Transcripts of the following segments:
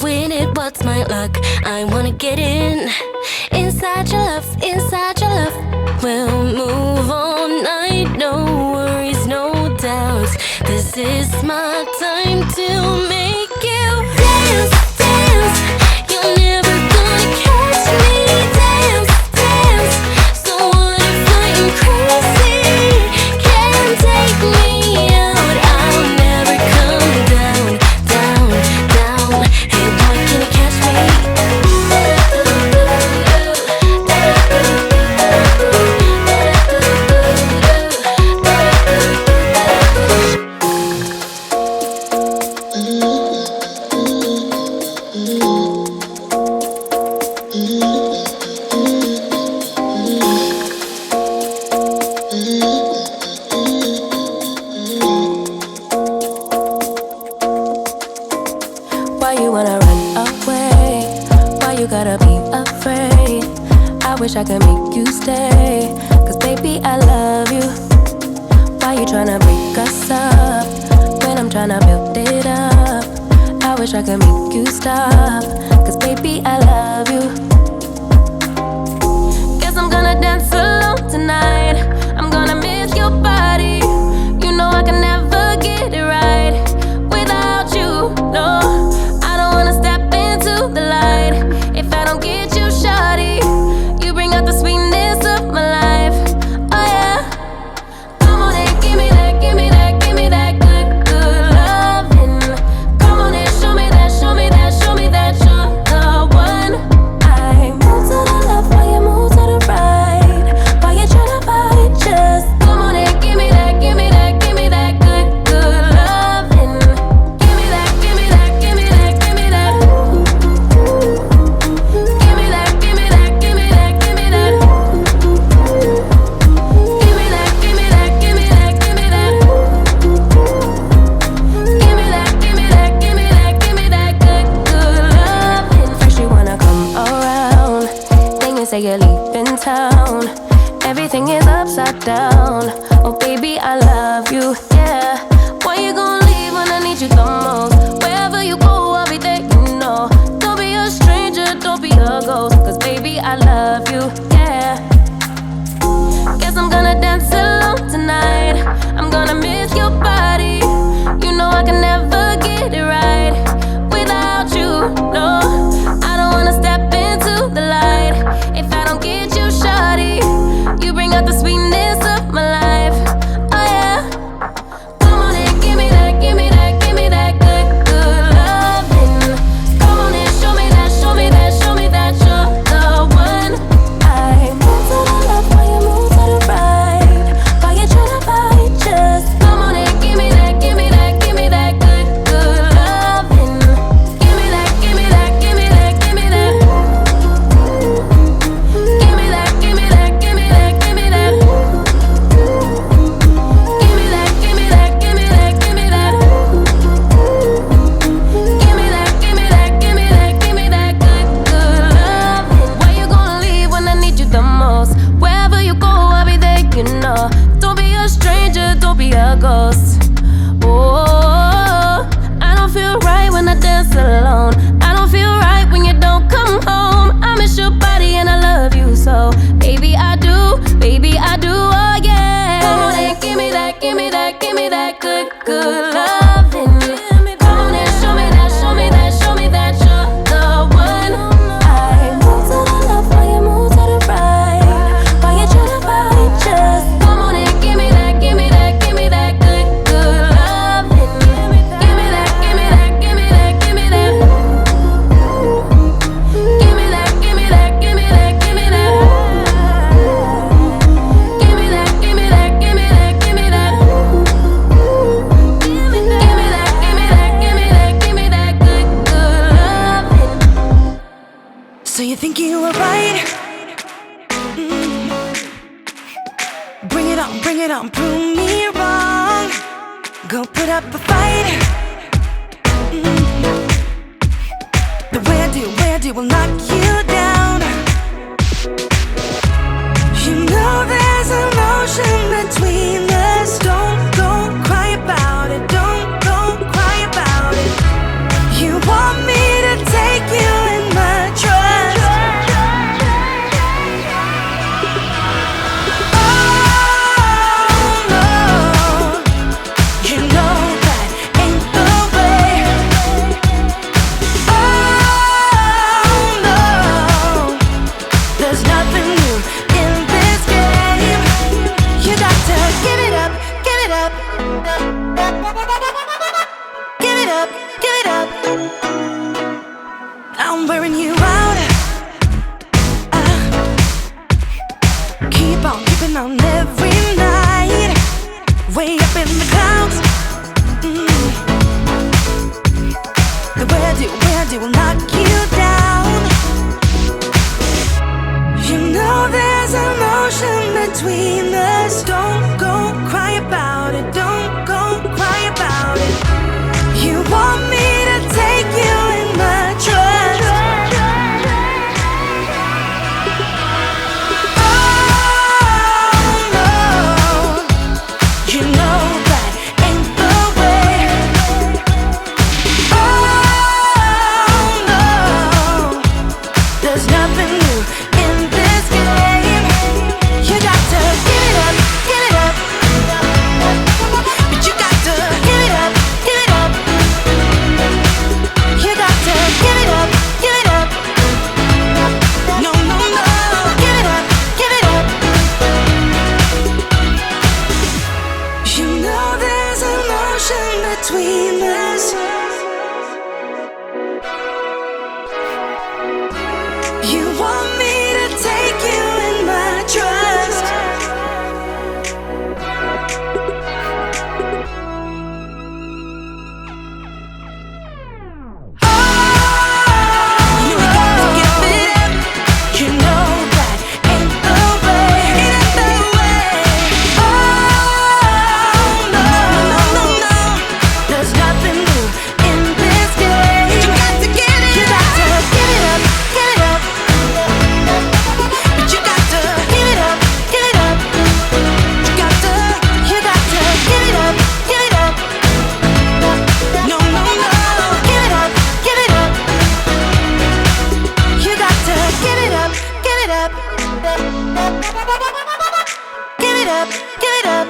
win it, what's my luck? I wanna get in. Inside your love, inside your love. We'll move all night, no worries, no doubts. This is my time to make you dance, dance. You're never gonna catch me. Dance, dance. So what if I'm crazy? Can't take me out. I'll never come down, down, down. Hey boy, can you catch me? Why you wanna run away? Why you gotta be afraid? I wish I could make you stay, cause baby I love you. Why you tryna break us up when I'm tryna build it up? I wish I could make you stop, cause baby I love you. Guess I'm gonna dance alone tonight. I'm gonna miss your body. You know I can never get it right without you, no. I don't wanna step into the light if I don't get you, shawty. You bring out the sweetness of my life, oh yeah. Come on and give me that, give me that, give me that good, good loving. Come on and show me that, show me that, show me that you're the one. I move to the left while you move to the right. While you tryna fight, just come on and give me that, give me that, give me that good, good loving. Give me that, give me that, give me that, give me that. Give me that, give me that, give me that, give me that. Give me that, give me that, give me that, give me that. Give me that, give me that, give me that, give me that good, good loving. First you wanna come around, then you say you're leaving town. Everything is upside down. Oh baby, I love you, yeah. Why you gon' leave when I need you the most? Wherever you go, I'll be there, you know. Don't be a stranger, don't be a ghost, cause baby, I love you, yeah. Guess I'm gonna dance alone tonight. I'm gonna miss your body. You know I can never get it right without you, no. I don't wanna step into the light if I don't get you, shawty. You bring out the sweetness of my life, oh yeah. Come on and give me that, give me that, give me that good, good loving. Come on and show me that, show me that, show me that you're the one. I move to the left while you move to the right. While you tryna fight, just come on and give me that, give me that, give me that good, good loving. Give me that, give me that, give me that, give me that. Give me that, give me that, give me that, give me that. Give me that, give me that, give me that, give me that. Give me that, give me that, give me that, give me that good, good loving. Why you gonna leave when I need you the most? Wherever you go, I'll be there, you know. Don't be a stranger, don't be a ghost. Oh, I don't feel right when I dance alone. I don't feel right when you don't come home. I miss your body and I love you so. Baby, I do, oh yeah. Come on and give me that, give me that, give me that good, good loving. Come on and show me that, show me that, show me that you're the one. I move to the left while you move to the right. While you tryna fight, just come on and give me that, give me that, give me that good, good loving. Give me that, give me that, give me that, give me that. Give me that, give me that, give me that, give me that. Give me that, give me that, give me that, give me that. Give me that, give me that, give me that, give me that good, good loving. So you think you were right? Bring it on, prove me wrong. Go put up a fight. The way I do will knock you down. You know there's emotion between us. Don't go cry about it. Don't go cry about it. You want me to tell I'm wearing you out. Keep on keeping on every night, way up in the clouds. The where do will knock you down. You know there's an ocean between us. Don't go cry about it, don't go cry about it. You want me to take you in my trust. Oh no, you know that ain't the way. Oh no, there's nothing new in this game. You got to give it up, give it up. But you got to give it up, give it up. You got to give it up, give it up. No, no, no, give it up, give it up. You know there's an ocean between us. You want me to take you in my trust. You got to give it up. You know that ain't the way. It ain't the way. Oh no, no, no, no. There's nothing new in this game. You got to give it up. You got to give it up, give it up. But you got to give it up, give it up. You got to give it up, give it up. No, no, no, give it up, give it up. You got to give it up, give it up. Give it up, give it up.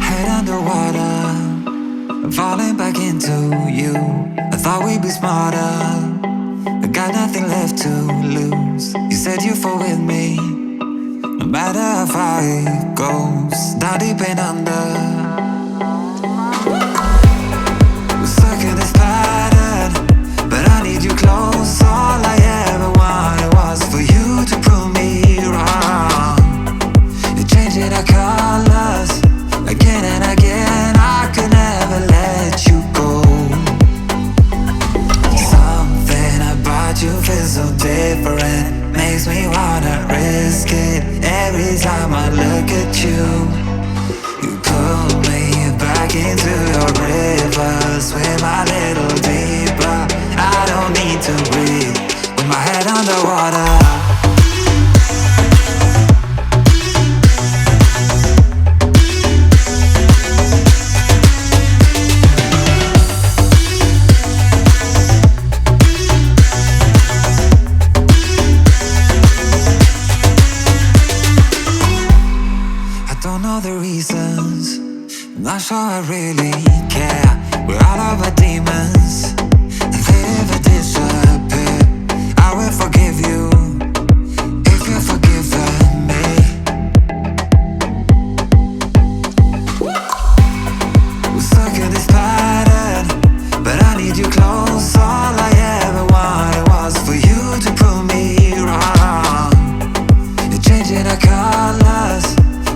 Head underwater, I'm falling back into you. I thought we'd be smarter, I got nothing left to lose. You said you fall with me, no matter how far it goes. Down deep and under, we're stuck in this pattern, but I need you close. All I ever wanted was for you to prove me wrong. You're changing our colors again and again. I could never let you go. Something about you feels so different, makes me wanna risk it. Every time I look at you, you pull me back into your river. Swim a little deeper, I don't need to breathe with my head underwater. I don't know the reasons, I'm not sure I really care. We're all of our demons, and they never disappear. I will forgive you if you've forgiven me. We're stuck in this pattern, but I need you close. All I ever wanted was for you to prove me wrong. You're changing our colors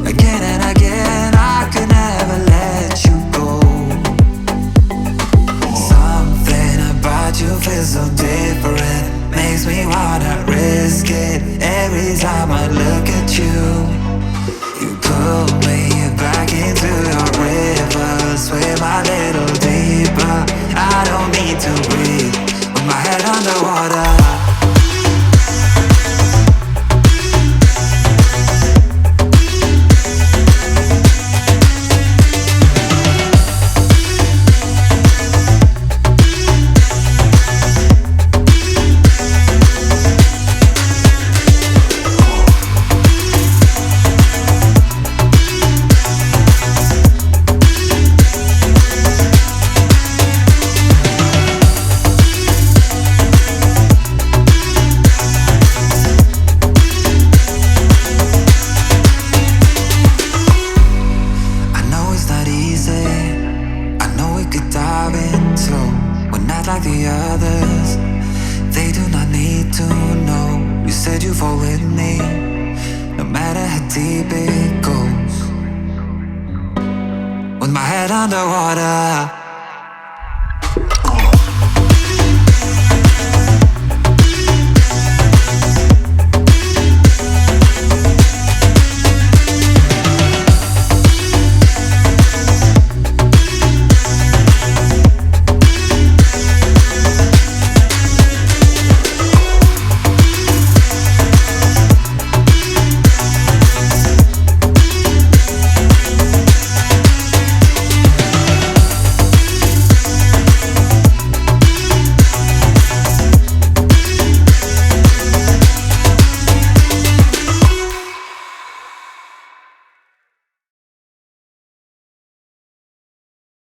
again and again. I could never let you go. Something about you feels so different, makes me wanna risk it. Every time I look at you, you pull me back into your river. Swim a little deeper, I don't need to breathe with my head underwater. like the others. They do not need to know. You said you fall with me, no matter how deep it goes. With my head underwater,